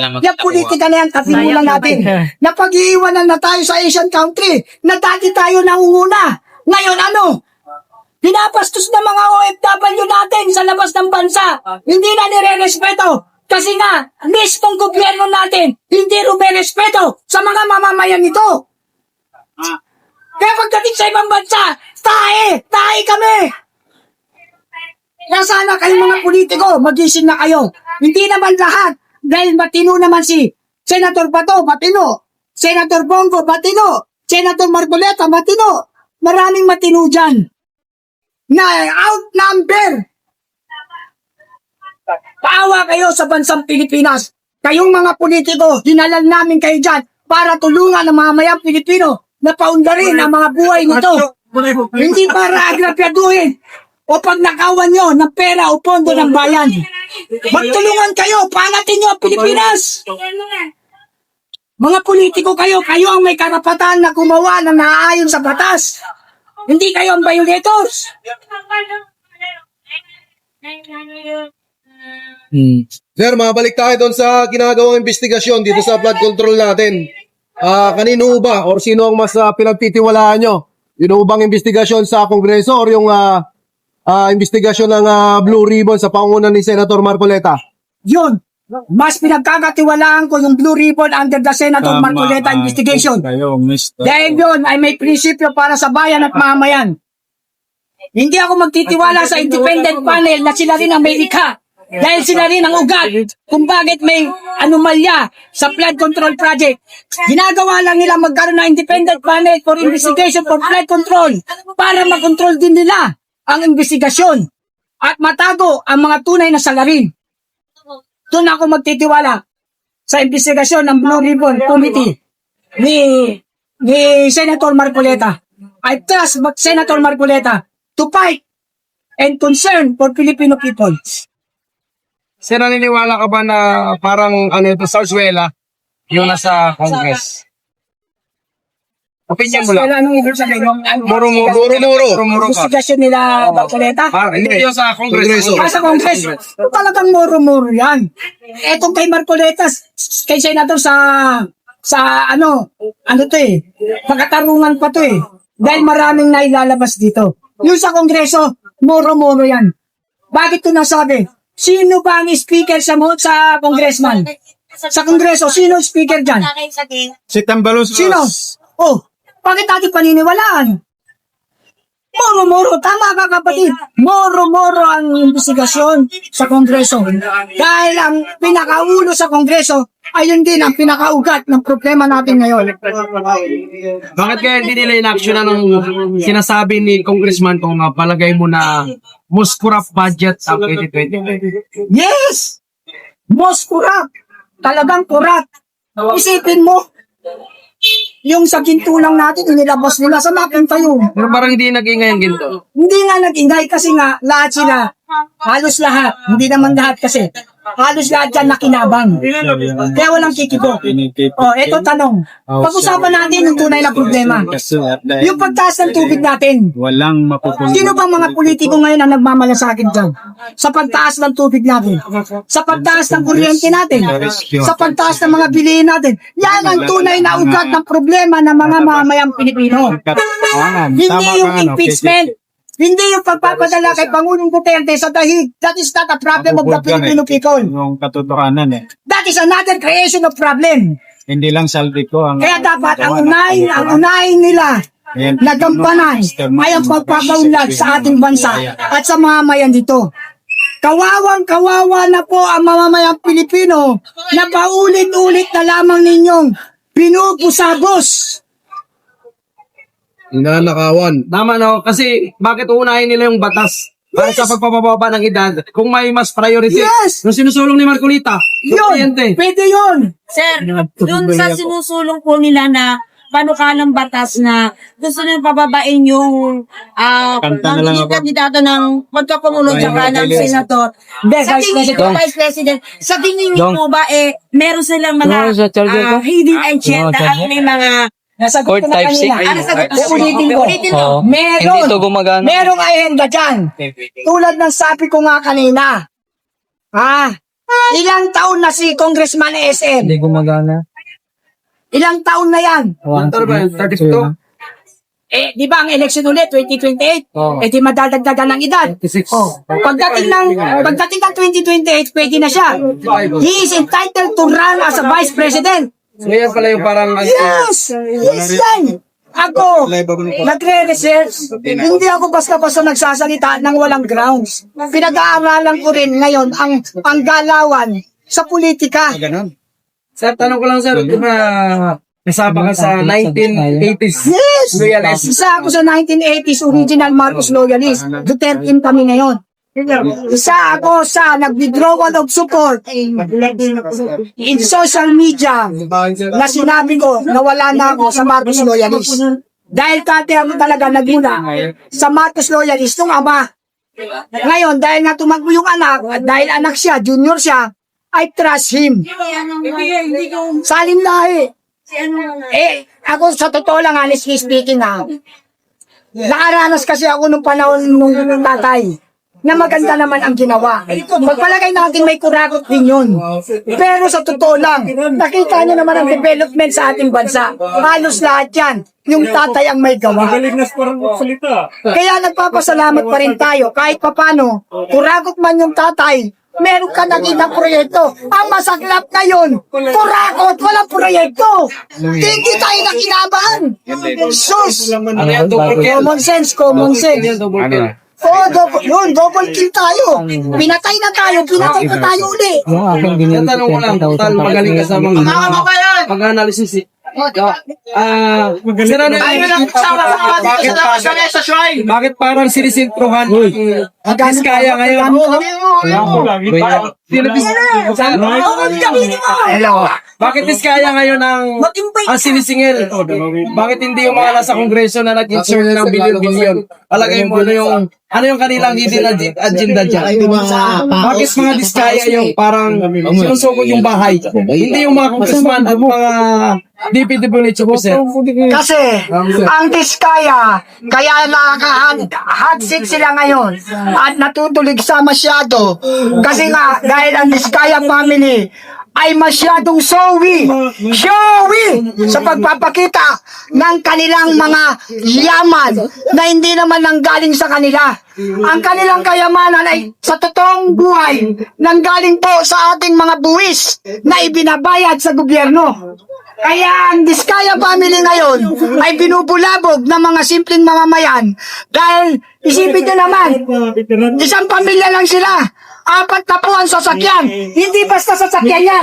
Yung politika na yan, tapihin lang natin. Napag-iiwanan na tayo sa Asian country, na dati tayo nangunguna. Ngayon ano? Pinapastos ng mga OFW natin sa labas ng bansa. Hindi na nire-respeto. Kasi nga, mismong gobyerno natin, hindi rume-respeto sa mga mamamayan nito. Kaya pagdating sa ibang bansa, tae kami. Kaya sana kayong mga politiko, magising na kayo. Hindi naman lahat. Dahil matino naman si Senator Bato, matino. Senator Bongo, matino. Senator Marcoleta, matino. Maraming matino dyan. Na outnumber. Paawa kayo sa bansang Pilipinas. Kayong mga politiko, hinalan namin kayo dyan para tulungan ang mamayang Pilipino na paundarin ang mga buhay nito. Hindi para agrapiaduhin o pagnakawan nyo ng pera o pondo ng bayan. Magtulungan kayo, panatin nyo ang Pilipinas. Mga politiko kayo ang may karapatan na gumawa ng naaayon sa batas. Hindi kayo ang violators. Sir, mabalik tayo doon sa ginagawang investigasyon dito sa flood control natin. Kanino ba or sino ang mas pinagtitiwalaan nyo? Yung bang investigasyon sa Kongreso or yung investigasyon ng Blue Ribbon sa pangunan ni Senator Marcoleta? Yun. Mas pinagkakatiwalaan ko yung Blue Ribbon under the Senator Marcoleta investigation. Dahil yun ay may prinsipyo para sa bayan at mamayan. Hindi ako magtitiwala sa independent panel na sila rin ang may likha. Dahil sila rin ang ugat kung bakit may anomalya sa flood control project. Ginagawa lang nila magkaroon ng independent panel for investigation for flood control para makontrol din nila ang investigasyon at matago ang mga tunay na salarin. Doon ako magtitiwala sa investigasyon ng Blue Ribbon Committee ni Senator Marcoleta. I trust Senator Marcoleta to fight and concern for Filipino people. Sir, naniniwala ka ba na parang ito, Sarsuela, yung nasa Congress? Opinion mo lang. Anong ibig sabihin? Muro-muro ka. Investigasyon nila Marcoleta? Hindi yung sa Congress. Sa Congress, talagang muro-muro yan. Etong kay Marcoleta, kay Senator sa pagkatarungan pa to eh. Dahil maraming nailalabas dito. Yung sa Kongreso, muro-muro yan. Bakit ko nasabi? Sino ba ang speaker sa congressman? Sa Kongreso, sino ang speaker dyan? Si Tambalos. Sino? Oh, bakit natin paniniwalaan? Moro-moro, tama ka kapatid. Moro-moro ang investigasyon sa Kongreso. Dahil ang pinakaulo sa Kongreso, ayun din ang pinakaugat ng problema natin ngayon. Bakit kaya hindi nila in-actionan ng sinasabi ni Congressman kung palagay mo na most corrupt budget ang 2020? Yes! Most corrupt. Talagang corrupt. Isipin mo, yung sa gintulang natin, inilabas nila sa makin tayo. Pero parang hindi nag-ingay ang ginto. Hindi nga nag-ingay kasi nga lahat sila, halos lahat, hindi naman lahat kasi, halos lahat dyan nakinabang. Kaya walang kikibo. Eto tanong. Pag-usapan natin yung tunay na problema. Yung pagtaas ng tubig natin. Walang mapupulong. Sino bang mga politiko ngayon ang nagmamalasakit dyan? Sa pagtaas ng tubig natin. Sa pagtaas ng kuryente natin. Sa pagtaas ng mga bilihin natin. Yan ang tunay na ugat ng problema ng mga mamayang Pilipino. Hindi yung impeachment. Hindi yung pagpapadala kay Pangulong Duterte sa dahig. That is not a problem of the Filipino people. Yung katotohanan That is another creation of problem. Hindi lang saldi ko ang... Kaya dapat ang unahin nila na gampanan ay ang pagpapaunlad sa ating bansa at sa mamamayan dito. Kawawang-kawawa na po ang mamamayang Pilipino na paulit-ulit na lamang ninyong pinupusabos. Nanakawan. Tama no, kasi bakit uunahin nila yung batas? Para sa pagpapababa ng edad, kung may mas priority, Yes! yung sinusulong ni Marcolita, Yun! Pwede yun! Sir, dun sa sinusulong po nila na panukalang batas na gusto nila pababain yung Kanta na lang ako. kandidato ng pagkapangulo tsaka ng senator. Sa tingin ko, Vice President, sa tingin niyo po ba, meron silang mga hidden agenda at may mga Nasagot ko na kanina. Ulitin ko. Hindi to gumagana. Merong ahenda dyan. Tulad ng sabi ko nga kanina. Ilang taon na si Congressman SM? Hindi gumagana. Ilang taon na yan? Ano ba yun? 32? Eh, di ba ang election ulit, 2028? Oo. Eh, di madadagdagan ng edad. 26. Oh, pagdating ng 2028, pwede na siya. He is entitled to run as a vice president. So yan pala yung parang... Yes! Yes, yan! Ako, nagre-research. Hindi ako basta-basta nagsasalita ng walang grounds. Pinag-aaralan ko rin ngayon ang galawan sa politika. Sir, tanong ko lang sir, di ba nasama ka sa 1980s? Yes! Loyalist. Isa ako sa 1980s original Marcos loyalist. Duterte kami ngayon. Isa ako sa nag-withdrawal of support in social media na sinabi ko na wala na ako sa Marcos loyalist. Dahil kati ako talaga nagmula sa Marcos loyalist nung ama. Ngayon, dahil nga tumakbo yung anak, dahil anak siya, junior siya, I trust him. Salim lahi. Eh, ako sa totoo lang, honestly speaking nakaranas kasi ako nung panahon nung tatay na maganda naman ang ginawa. Pagpalagay natin may kurakot din yun. Pero sa totoo lang, nakita niyo naman ang development sa ating bansa. Halos lahat yan, yung tatay ang may gawa. Kaya nagpapasalamat pa rin tayo kahit papano, kurakot man yung tatay, meron ka nakita proyekto. Ang masaklap ngayon, kurakot, walang proyekto. Hindi tayo nakinabahan. Sus! Common sense, common sense. Oo, double kill tayo. Pinatay na tayo, pinatay pa tayo uli. Tanong ko lang, total magaling ka sa mga pag-analysis. Sir, ano bakit parang sinisintrohan ang Diskaya ngayon? Bakit Diskaya ngayon ang sinisingil? Bakit hindi yung mga nasa kongreso na nag-insert ng bilyon-bilyon? Palagay mo ano yung kanilang hidden agenda dyan? Bakit mga Diskaya yung parang sinusugod yung bahay? Hindi yung mga congressman at mga DPWH officer. Kasi, ang Diskaya, kaya hot seat sila ngayon at natutulig sa masyado. Kasi nga, dahil ang Diskaya family ay masyadong showy sa pagpapakita ng kanilang mga yaman na hindi naman nanggaling sa kanila. Ang kanilang kayamanan ay sa totoong buhay nanggaling po sa ating mga buwis na ibinabayad sa gobyerno. Kaya ang Diskaya family ngayon ay binubulabog ng mga simpleng mamamayan dahil isipin nyo naman, isang pamilya lang sila. 4 na po ang sasakyan. Hindi basta sasakyan niya.